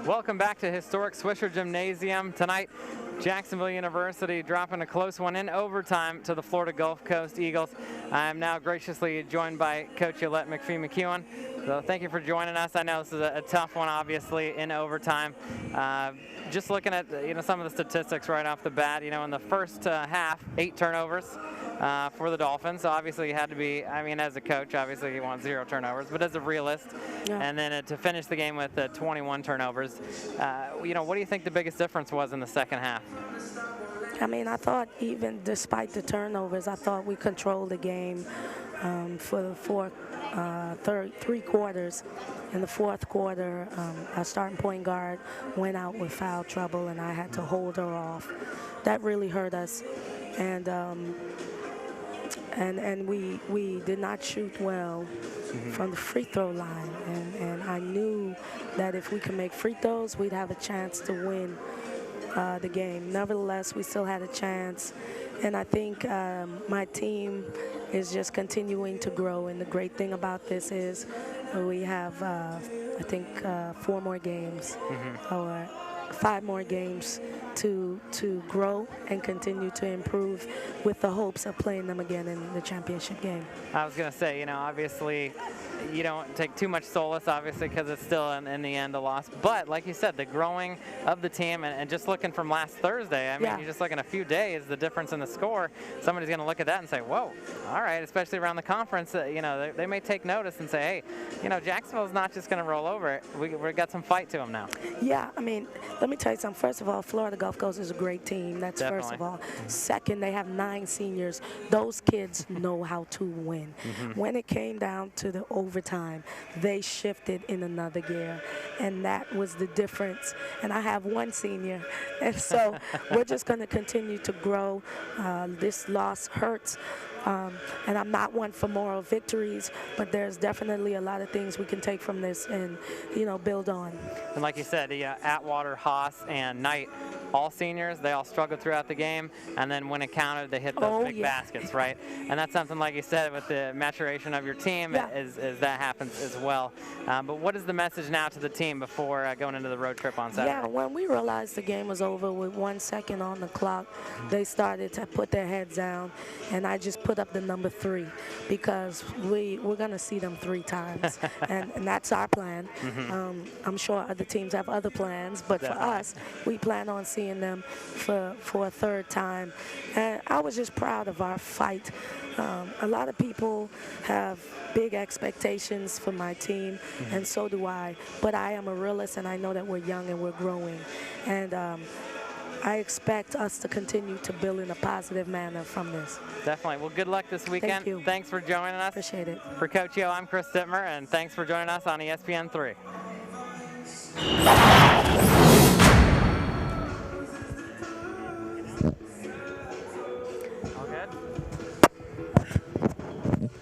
Welcome back to historic Swisher Gymnasium. Tonight, Jacksonville University dropping a close one in overtime to the Florida Gulf Coast Eagles. I am now graciously joined by Coach Yolett McPhee-McCuin. So thank you for joining us. I know this is a tough one, obviously, in overtime. Just looking at some of the statistics right off the bat. In the first half, 8 turnovers for the Dolphins. So obviously you had to be, as a coach, obviously you want 0 turnovers, but as a realist. Yeah. And then to finish the game with 21 turnovers. What do you think the biggest difference was in the second half? I thought even despite the turnovers, I thought we controlled the game for the 3 quarters. In the fourth quarter, our starting point guard went out with foul trouble, and I had to hold her off. That really hurt us, and we did not shoot well from the free throw line, and I knew that if we could make free throws, we'd have a chance to win the game. Nevertheless, we still had a chance, and I think my team is just continuing to grow, and the great thing about this is we have, I think, 4 more games or 5 more games to grow and continue to improve with the hopes of playing them again in the championship game. I was going to say, obviously you don't take too much solace, obviously, because it's still in the end a loss. But like you said, the growing of the team, and just looking from last Thursday, you just look in a few days, the difference in the score, somebody's going to look at that and say, whoa, all right, especially around the conference, they may take notice and say, hey, Jacksonville's not just going to roll over. We've got some fight to them now. Yeah, let me tell you something. First of all, Florida Gulf Coast is a great team. That's Definitely. First of all. Second, they have 9 seniors. Those kids know how to win. When it came down to the overtime, they shifted in another gear, and that was the difference. And I have 1 senior, and so we're just going to continue to grow. This loss hurts. And I'm not one for moral victories, but there's definitely a lot of things we can take from this and, build on. And like you said, Atwater, Haas, and Knight, all seniors, they all struggled throughout the game, and then when it counted, they hit those big baskets, right? And that's something, like you said, with the maturation of your team, is that happens as well. But what is the message now to the team before going into the road trip on Saturday? Yeah, when we realized the game was over with 1 second on the clock, they started to put their heads down, and I just put up the number 3 because we're going to see them 3 times, and that's our plan. I'm sure other teams have other plans, but for us, we plan on seeing them for a 3rd time. And I was just proud of our fight. A lot of people have big expectations for my team, and so do I, but I am a realist, and I know that we're young and we're growing, and I expect us to continue to build in a positive manner from this. Definitely. Well, good luck this weekend. Thank you. Thanks for joining us. Appreciate it. For Coach Yo, I'm Chris Dittmer, and thanks for joining us on ESPN3.